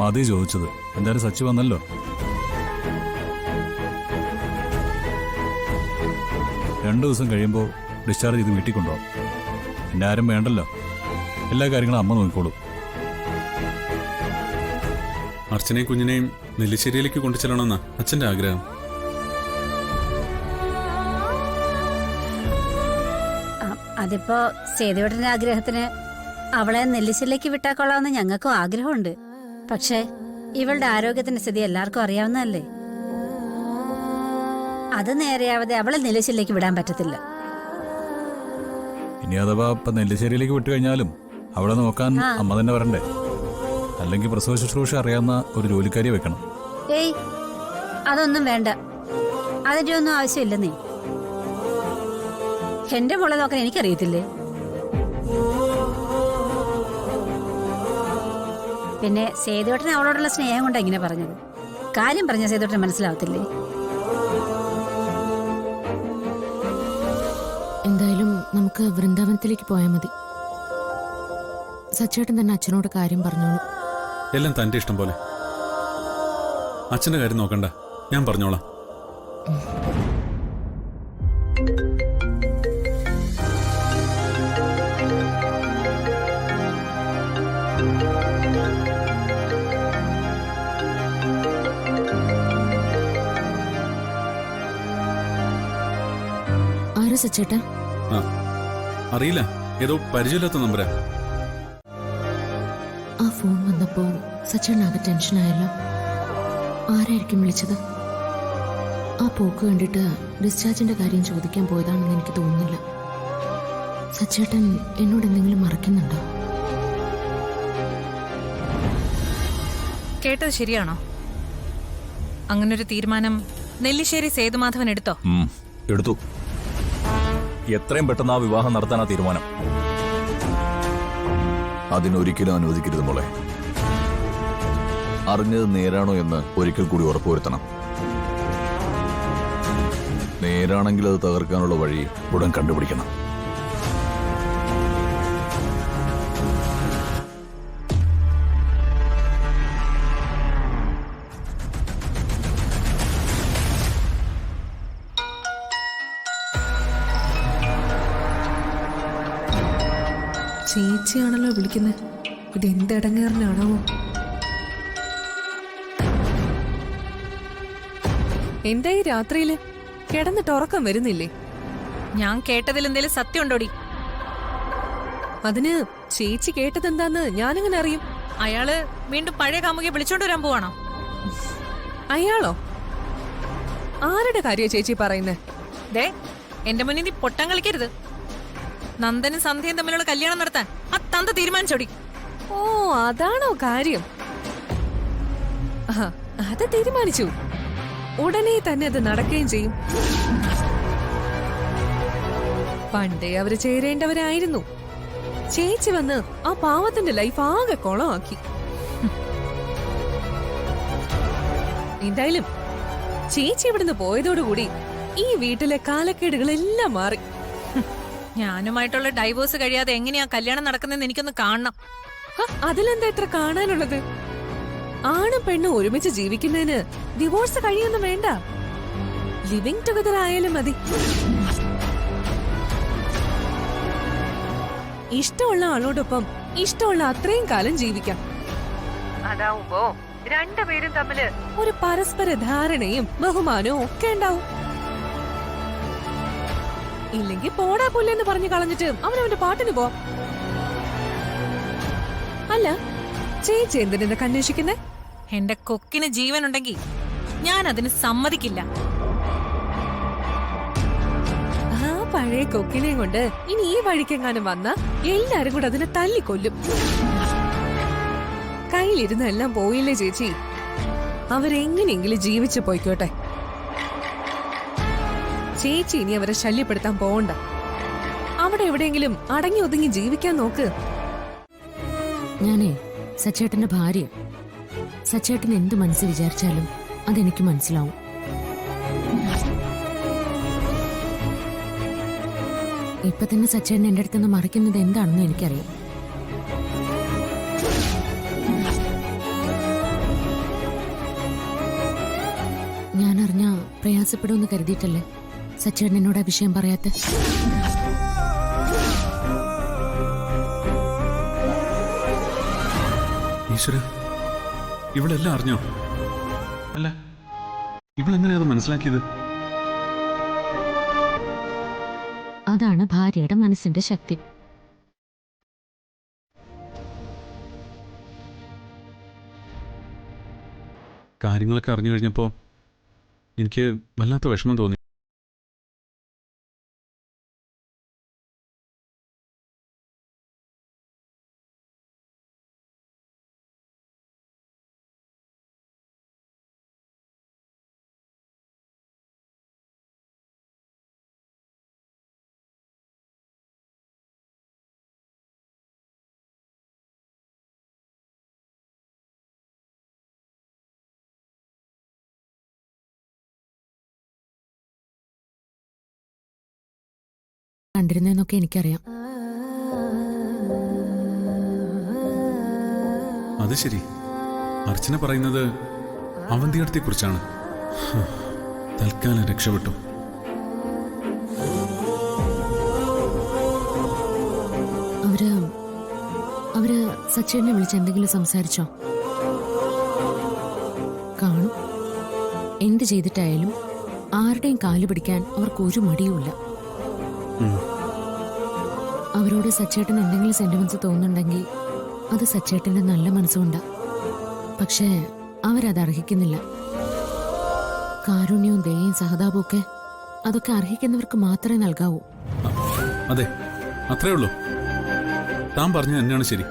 അതേ ചോദിച്ചത്. എന്തായാലും സച്ചി വന്നല്ലോ. രണ്ടു ദിവസം കഴിയുമ്പോൾ ഡിസ്ചാർജ് ചെയ്ത് വീട്ടിൽ കൊണ്ടുപോകും. പിന്നെ ആരും വേണ്ടല്ലോ, എല്ലാ കാര്യങ്ങളും അമ്മ നോക്കിക്കോളൂ. അർച്ചനയും കുഞ്ഞിനെയും നെല്ലിശ്ശേരിയിലേക്ക് കൊണ്ടുചെല്ലണമെന്നാ അച്ഛന്റെ ആഗ്രഹം. അതിപ്പോ സേതുവേട്ടന്റെ ആഗ്രഹത്തിന് അവളെ നെല്ലിശ്ശേരിയിലേക്ക് വിട്ടാക്കൊള്ളാമെന്ന് ഞങ്ങൾക്കും ആഗ്രഹമുണ്ട്. പക്ഷേ ഇവളുടെ ആരോഗ്യത്തിന്റെ സ്ഥിതി എല്ലാവർക്കും അറിയാവുന്നതല്ലേ. അത് നേരെയാവതെ അവളെ നെല്ലിശ്ശേരിയിലേക്ക് വിടാൻ പറ്റത്തില്ല. ഇനി അഥവാ ഇപ്പൊ നെല്ലിശ്ശേരിയിലേക്ക് വിട്ടു കഴിഞ്ഞാലും അവളെ നോക്കാൻ അമ്മ തന്നെ വരണ്ടേ? അല്ലെങ്കിൽ പ്രസവ ശുശ്രൂഷ അറിയാവുന്ന ഒരു ജോലിക്കാരിയെ വെക്കണം. ഏയ്, അതൊന്നും വേണ്ട. അതിന്റെ ഒന്നും ആവശ്യമില്ലെന്നേ. എന്റെ മോളെ നോക്കാൻ എനിക്കറിയത്തില്ലേ? പിന്നെ സേതുവേട്ടന് അവളോടുള്ള സ്നേഹം കൊണ്ടാ ഇങ്ങനെ പറഞ്ഞത്. കാര്യം പറഞ്ഞ സേതുവേട്ടന് മനസ്സിലാവത്തില്ലേ? എന്തായാലും നമുക്ക് വൃന്ദാവനത്തിലേക്ക് പോയാൽ മതി. സച്ചേട്ടൻ തന്നെ അച്ഛനോട് കാര്യം പറഞ്ഞോളൂ. എല്ലാം തന്റെ ഇഷ്ടം പോലെ. അച്ഛന്റെ കാര്യം നോക്കണ്ട, ഞാൻ പറഞ്ഞോളാം. ആരാ സച്ചേട്ടാ? അറിയില്ല, ഏതോ പരിചയമില്ലാത്ത നമ്പരാ. ആ ഫോൺ വന്നപ്പോ സച്ചേട്ടനാകെ ടെൻഷനായല്ലോ. ആരായിരിക്കും വിളിച്ചത്? ആ പോക്ക് കണ്ടിട്ട് ഡിസ്ചാർജിന്റെ കാര്യം ചോദിക്കാൻ പോയതാണെന്ന് എനിക്ക് തോന്നുന്നില്ല. സച്ചേട്ടൻ എന്നോട് എന്തെങ്കിലും മറക്കുന്നുണ്ടോ? കേട്ടത് ശരിയാണോ? അങ്ങനൊരു തീരുമാനം നെല്ലിശ്ശേരി സേതുമാധവൻ എടുത്തോ? എടുത്തു. എത്രയും പെട്ടെന്ന് ആ വിവാഹം നടത്താനാ തീരുമാനം. അതിനൊരിക്കലും അനുവദിക്കരുത് മോളെ. അറിഞ്ഞത് നേരാണോ എന്ന് ഒരിക്കൽ കൂടി ഉറപ്പുവരുത്തണം. നേരാണെങ്കിൽ അത് തകർക്കാനുള്ള വഴി ഉടൻ കണ്ടുപിടിക്കണം. ചേച്ചിയാണല്ലോ വിളിക്കുന്നത്. ഇതെന്തടങ്ങേറിനാണോ? എന്താ ഈ രാത്രിയില് കിടന്നിട്ട് ഉറക്കം വരുന്നില്ലേ? ഞാൻ കേട്ടതിൽ എന്തേലും സത്യം ഉണ്ടോടി? അതിന് ചേച്ചി കേട്ടതെന്താന്ന് ഞാനെങ്ങനെ അറിയും? അയാള് വീണ്ടും പഴയ കാമുകിയെ വിളിച്ചോണ്ട് വരാൻ പോവാണോ? അയാളോ? ആരുടെ കാര്യ ചേച്ചി പറയുന്നേ? ദേ, എന്റെ മുന്നിൽ നീ പൊട്ടം കളിക്കരുത്. നന്ദനും സന്ധ്യയും തമ്മിലുള്ള കല്യാണം നടത്താൻ ആ തന്ത തീരുമാനിച്ചോടി. ഓ, അതാണോ കാര്യം? അത് തീരുമാനിച്ചു. ഉടനെ തന്നെ അത് നടക്കുകയും ചെയ്യും. പണ്ടേ അവര് ചേരേണ്ടവരായിരുന്നു. ചേച്ചി വന്ന് ആ പാവത്തിന്റെ ലൈഫ് ആകെ കുളമാക്കി. എന്തായാലും ചേച്ചി ഇവിടുന്ന് പോയതോടുകൂടി ഈ വീട്ടിലെ കാലക്കേടുകളെല്ലാം മാറി. ഞാനുമായിട്ടുള്ള ഡൈവോഴ്സ് കഴിയാതെ എങ്ങനെയാ കല്യാണം നടക്കുന്നതെന്ന് എനിക്കൊന്ന് കാണണം. അതിലെന്താ ഇത്ര കാണാനുള്ളത്? ആണും പെണ്ണും ഒരുമിച്ച് ജീവിക്കുന്നതിന് ഡിവോഴ്സ് കഴിയൊന്നും വേണ്ട. ലിവിംഗ് ടുഗദർ ആയാലും മതി. ഇഷ്ടമുള്ള ആളോടൊപ്പം ഇഷ്ടമുള്ള അത്രയും കാലം ജീവിക്കാം. അതാവുമ്പോ രണ്ടുപേരും തമ്മില് ഒരു പരസ്പര ധാരണയും ബഹുമാനവും ഒക്കെ ഉണ്ടാവും. ഇല്ലെങ്കിൽ പോടാ പുല്ലെന്ന് പറഞ്ഞു കളഞ്ഞിട്ട് അവനവന്റെ പാട്ടിന് പോ. അല്ല, ചേച്ചി എന്തിനെ അന്വേഷിക്കുന്നേ? എന്റെ കൊക്കിന് ജീവനുണ്ടെങ്കിൽ ഞാൻ അതിന് സമ്മതിക്കില്ല. ആ പഴയ കൊക്കിനെയും കൊണ്ട് ഇനി ഈ വഴിക്കെങ്ങാനും വന്ന എല്ലാരും കൂടെ അതിനെ തല്ലിക്കൊല്ലും. കയ്യിലിരുന്ന് എല്ലാം പോയില്ലേ ചേച്ചി? അവരെങ്ങനെയെങ്കിലും ജീവിച്ചു പോയിക്കോട്ടെ. ചേച്ചി ഇനി അവരെ ശല്യപ്പെടുത്താൻ പോവണ്ട. അവിടെ എവിടെയെങ്കിലും അടങ്ങി ഒതുങ്ങി ജീവിക്കാൻ നോക്ക്. ഞാനേ സച്ചേട്ടന്റെ ഭാര്യ. സച്ചേട്ടൻ എന്ത് മനസ്സ് വിചാരിച്ചാലും അതെനിക്ക് മനസ്സിലാവും. ഇപ്പൊ തന്നെ സച്ചേട്ടൻ എന്റെ അടുത്തുനിന്ന് മറിക്കുന്നത് എന്താണെന്ന് എനിക്കറിയാം. അറിഞ്ഞാ പ്രയാസപ്പെടുമെന്ന് കരുതിയിട്ടല്ലേ സച്ചേട്ടൻ എന്നോട് ആ വിഷയം പറയാത്ത. ഈശ്വര, ഇവളെല്ലാം അറിഞ്ഞോ? അല്ല, ഇവളെങ്ങനെയാ അത് മനസ്സിലാക്കിയത്? അതാണ് ഭാര്യയുടെ മനസ്സിന്റെ ശക്തി. കാര്യങ്ങളൊക്കെ അറിഞ്ഞു കഴിഞ്ഞപ്പോൾ എനിക്ക് വല്ലാത്ത വിഷമം തോന്നി. കണ്ടിരുന്നെന്നൊക്കെ എനിക്കറിയാം. അത് ശരി, അർച്ചന പറയുന്നത് അവന്തിയടത്തെ കുറിച്ചാണ്. തൽക്കാലം രക്ഷപ്പെട്ടു. അവര് സച്ചേട്ടനെ വിളിച്ച് എന്തെങ്കിലും സംസാരിച്ചോ? കാണും. എന്ത് ചെയ്തിട്ടായാലും ആരുടെയും കാല് പിടിക്കാൻ അവർക്ക് ഒരു മടിയുമില്ല. അവരോട് സച്ചേട്ടൻ എന്തെങ്കിലും സെന്റിമെന്റ്സ് തോന്നുന്നുണ്ടെങ്കിൽ അത് സച്ചേട്ടന്റെ നല്ല മനസ്സുകൊണ്ടാ. പക്ഷേ അവരത് അർഹിക്കുന്നില്ല. കാരുണ്യവും ദയയും സഹതാപവും ഒക്കെ അതൊക്കെ അർഹിക്കുന്നവർക്ക് മാത്രമേ നൽകാവൂ. അതെ, അത്രേ ഉള്ളൂ. താൻ പറഞ്ഞത് തന്നെയാണ് ശരി.